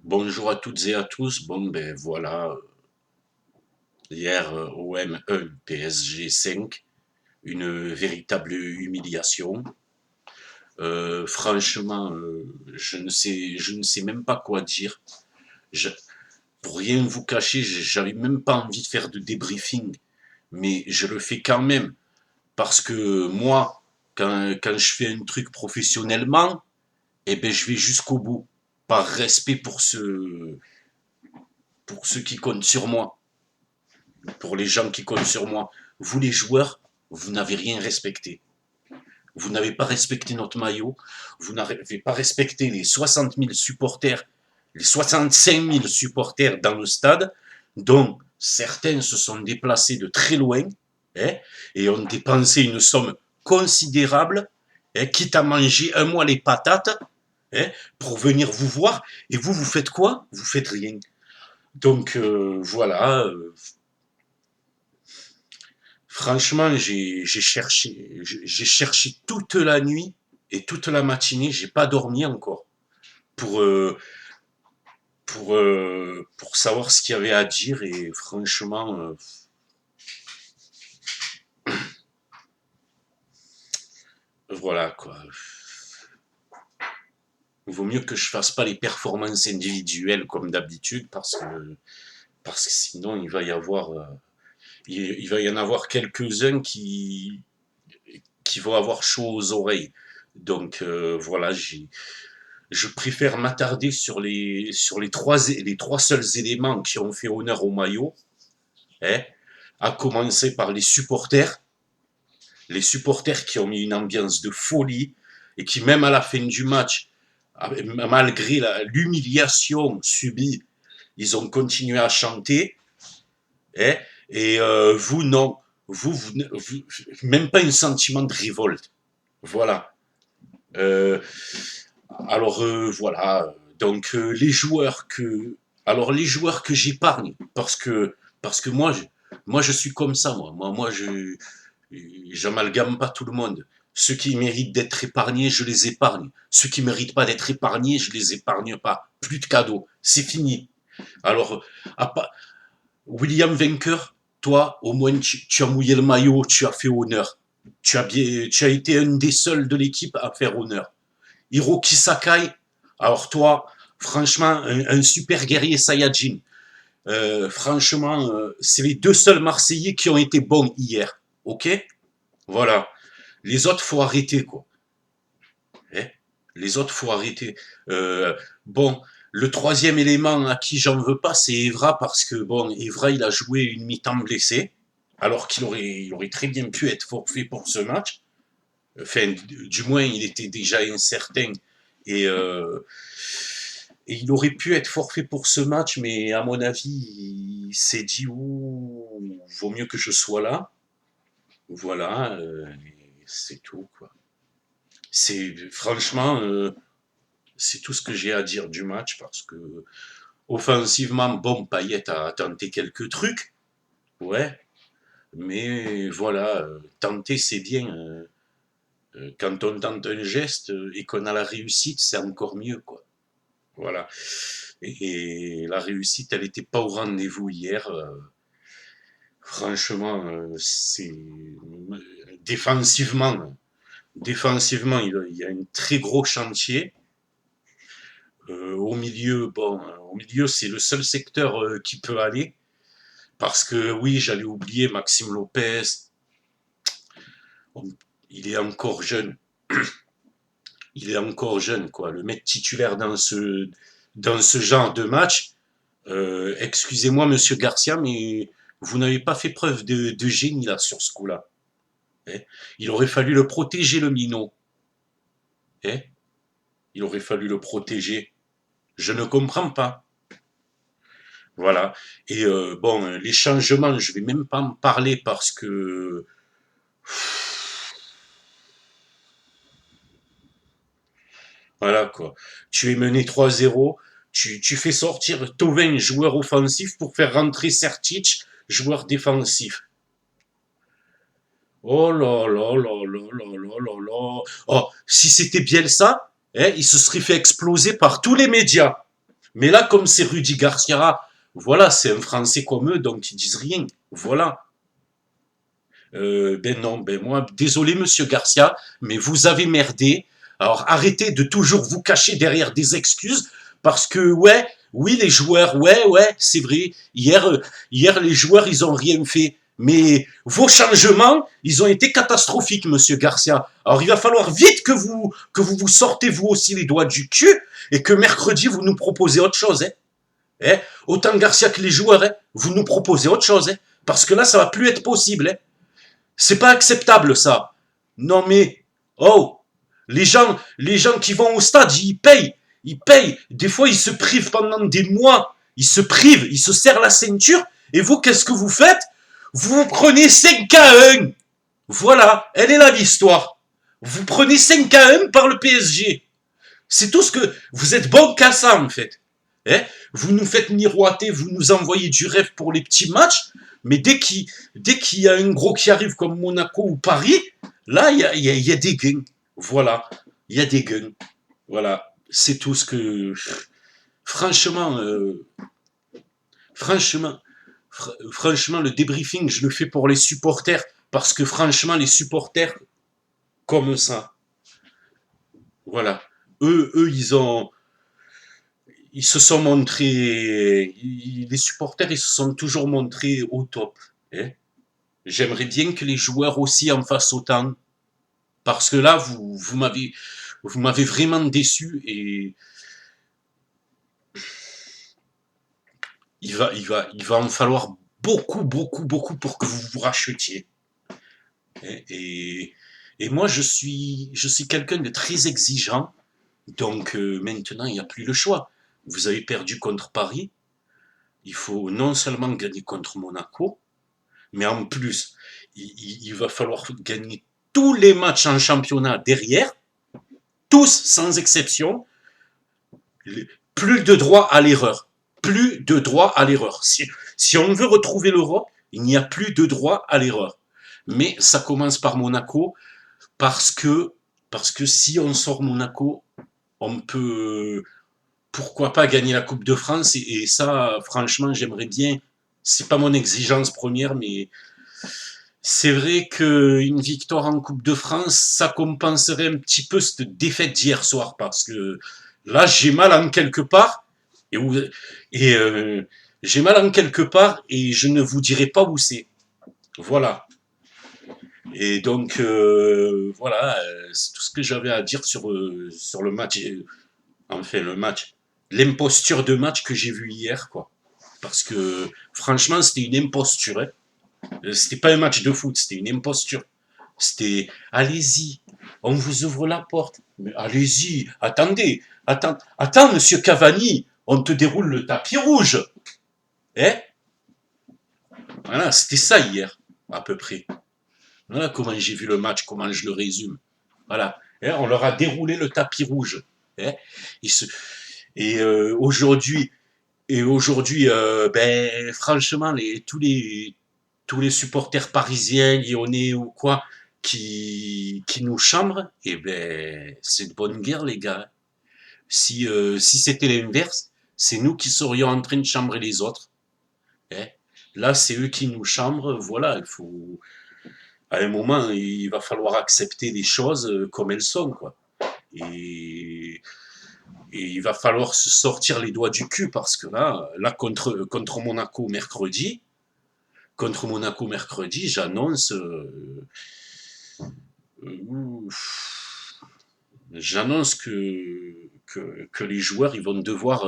Bonjour à toutes et à tous. Bon, ben voilà, hier, OM 1, PSG 5, une véritable humiliation. Franchement, je ne sais même pas quoi dire. Je- pour rien vous cacher, j'avais même pas envie de faire de débriefing, mais je le fais quand même parce que moi, quand je fais un truc professionnellement, eh ben je vais jusqu'au bout, par respect pour ceux qui comptent sur moi. Pour les gens qui comptent sur moi. Vous les joueurs, vous n'avez rien respecté. Vous n'avez pas respecté notre maillot, vous n'avez pas respecté les 60 000 supporters, les 65 000 supporters dans le stade, dont certains se sont déplacés de très loin hein, et ont dépensé une somme considérable, hein, quitte à manger un mois les patates hein, pour venir vous voir. Et vous, vous faites quoi? Vous faites rien. Donc voilà, franchement, j'ai cherché toute la nuit et toute la matinée, j'ai pas dormi encore pour, euh, pour savoir ce qu'il y avait à dire et franchement, voilà quoi. Il vaut mieux que je fasse pas les performances individuelles comme d'habitude parce que sinon il va y en avoir quelques-uns qui vont avoir chaud aux oreilles. Donc voilà, je préfère m'attarder les trois seuls éléments qui ont fait honneur au maillot, hein, à commencer par les supporters qui ont mis une ambiance de folie et qui, même à la fin du match, malgré l'humiliation subie, ils ont continué à chanter. Hein, et vous, non. Même pas un sentiment de révolte. Voilà. Euh, Alors voilà, donc les joueurs que j'épargne parce que moi je suis comme ça moi je j'amalgame pas tout le monde. Ceux qui méritent d'être épargnés, je les épargne. Ceux qui méritent pas d'être épargnés, je les épargne pas. Plus de cadeaux, c'est fini. Alors à pa- William Vainqueur, toi au moins tu as mouillé le maillot, tu as fait honneur. Tu as été un des seuls de l'équipe à faire honneur. Hiroki Sakai, alors toi, franchement, un super guerrier Saiyajin. Franchement, c'est les deux seuls Marseillais qui ont été bons hier. Ok? Voilà. Les autres, faut arrêter, quoi. Hein, les autres, faut arrêter. Euh, bon, le troisième élément à qui j'en veux pas, c'est Evra, parce que, bon, Evra, il a joué une mi-temps blessé, alors il aurait très bien pu être forfait pour ce match. Enfin, du moins, il était déjà incertain. Et, euh, et il aurait pu être forfait pour ce match, mais à mon avis, il s'est dit, ouh, vaut mieux que je sois là. Voilà, c'est tout, quoi. C'est franchement, c'est tout ce que j'ai à dire du match parce que offensivement, bon, Payet a tenté quelques trucs, ouais, mais voilà, tenter c'est bien. Quand on tente un geste et qu'on a la réussite, c'est encore mieux, quoi. Voilà. Et la réussite, elle n'était pas au rendez-vous hier. Franchement, c'est défensivement, il y a un très gros chantier. Au milieu, bon, au milieu, c'est le seul secteur qui peut aller. Parce que oui, j'allais oublier Maxime Lopez. On- il est encore jeune. Il est encore jeune, quoi. Le mettre titulaire dans ce genre de match, excusez-moi, monsieur Garcia, mais vous n'avez pas fait preuve de génie là sur ce coup-là. Hein. Il aurait fallu le protéger, le minot. Hein. Il aurait fallu le protéger. Je ne comprends pas. Voilà. Et bon, les changements, je vais même pas en parler parce que voilà quoi. Tu es mené 3-0, tu fais sortir Tovin, joueur offensif, pour faire rentrer Sertic, joueur défensif. Oh là là là là là là là là. Oh, si c'était Bielsa, hein, il se serait fait exploser par tous les médias. Mais là, comme c'est Rudy Garcia, voilà, c'est un Français comme eux, donc ils disent rien. Voilà. Ben non, ben moi, désolé monsieur Garcia, mais vous avez merdé. Alors arrêtez de toujours vous cacher derrière des excuses, parce que ouais, oui les joueurs, ouais, c'est vrai. Hier les joueurs ils ont rien fait, mais vos changements ils ont été catastrophiques monsieur Garcia. Alors il va falloir vite que vous sortez vous aussi les doigts du cul et que mercredi vous nous proposez autre chose, hein. Hein? Autant Garcia que les joueurs, hein, vous nous proposez autre chose, hein, parce que là ça va plus être possible, hein. C'est pas acceptable ça. Non mais, oh, les gens qui vont au stade, ils payent. Des fois, ils se privent pendant des mois. Ils se privent, ils se serrent la ceinture. Et vous, qu'est-ce que vous faites? Vous prenez 5-1. Voilà, elle est là l'histoire. Vous prenez 5-1 par le PSG. C'est tout ce que... Vous êtes bon qu'à ça, en fait. Hein? Vous nous faites miroiter, vous nous envoyez du rêve pour les petits matchs, mais dès qu'il y a un gros qui arrive comme Monaco ou Paris, là, il y a des gains. Voilà, il y a des gains. Voilà, c'est tout ce que... Franchement, franchement, franchement, le débriefing, je le fais pour les supporters, parce que franchement, les supporters, comme ça, voilà. Eux, ils se sont montrés, les supporters, ils se sont toujours montrés au top, hein. J'aimerais bien que les joueurs aussi en fassent autant, parce que là, vous m'avez vraiment déçu et il va en falloir beaucoup, beaucoup, beaucoup pour que vous vous rachetiez, hein. Et moi, je suis quelqu'un de très exigeant, donc maintenant, il n'y a plus le choix. Vous avez perdu contre Paris, il faut non seulement gagner contre Monaco, mais en plus, il va falloir gagner tous les matchs en championnat derrière, tous sans exception, plus de droit à l'erreur. Plus de droit à l'erreur. Si on veut retrouver l'Europe, il n'y a plus de droit à l'erreur. Mais ça commence par Monaco, parce que, parce que si on sort Monaco, on peut, pourquoi pas gagner la Coupe de France, et ça, franchement, j'aimerais bien. C'est pas mon exigence première, mais c'est vrai qu'une victoire en Coupe de France, ça compenserait un petit peu cette défaite d'hier soir, parce que là, j'ai mal en quelque part, et, et j'ai mal en quelque part, et je ne vous dirai pas où c'est. Voilà. Et donc, voilà, c'est tout ce que j'avais à dire sur le match, enfin le match, l'imposture de match que j'ai vu hier, quoi. Parce que, franchement, c'était une imposture, hein. C'était pas un match de foot, c'était une imposture. C'était, allez-y, on vous ouvre la porte. Mais allez-y, attends, monsieur Cavani, on te déroule le tapis rouge. Hein? Voilà, c'était ça hier, à peu près. Voilà comment j'ai vu le match, comment je le résume. Voilà. Hein, on leur a déroulé le tapis rouge. Hein? Ils se- Et aujourd'hui, ben, franchement, tous les supporters parisiens, lyonnais ou quoi, qui nous chambrent, et ben, c'est de bonne guerre, les gars. Si c'était l'inverse, c'est nous qui serions en train de chambrer les autres, hein. Là, c'est eux qui nous chambrent. Voilà, à un moment, il va falloir accepter les choses comme elles sont, quoi. Et, et il va falloir se sortir les doigts du cul, parce que là contre Monaco mercredi, euh, j'annonce que les joueurs ils vont devoir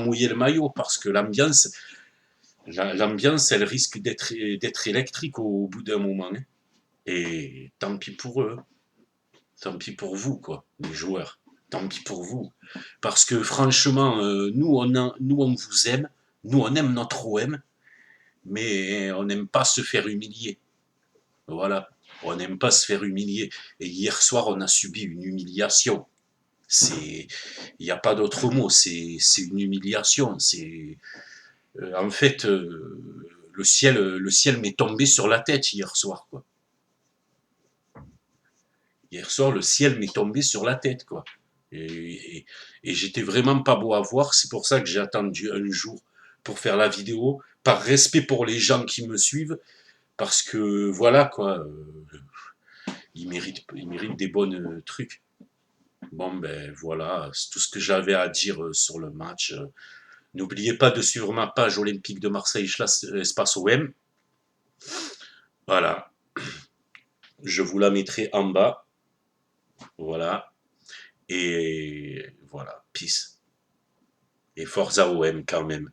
mouiller le maillot, parce que l'ambiance elle risque d'être électrique au bout d'un moment, hein. Et tant pis pour eux, tant pis pour vous, quoi, les joueurs. Tant pis pour vous. Parce que franchement, nous on vous aime, nous on aime notre OM, mais on n'aime pas se faire humilier. Voilà, on n'aime pas se faire humilier. Et hier soir, on a subi une humiliation. Il n'y a pas d'autre mot, c'est une humiliation. En fait, le ciel m'est tombé sur la tête hier soir, quoi. Hier soir, le ciel m'est tombé sur la tête, quoi. Et j'étais vraiment pas beau à voir. C'est pour ça que j'ai attendu un jour pour faire la vidéo, par respect pour les gens qui me suivent, parce que voilà quoi, ils méritent des bonnes trucs. Bon ben voilà, c'est tout ce que j'avais à dire sur le match. N'oubliez pas de suivre ma page Olympique de Marseille Espace OM. Voilà, je vous la mettrai en bas. Voilà, et voilà, peace. Et Forza OM quand même.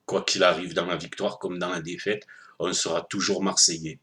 Quoi qu'il arrive dans la victoire comme dans la défaite, on sera toujours marseillais.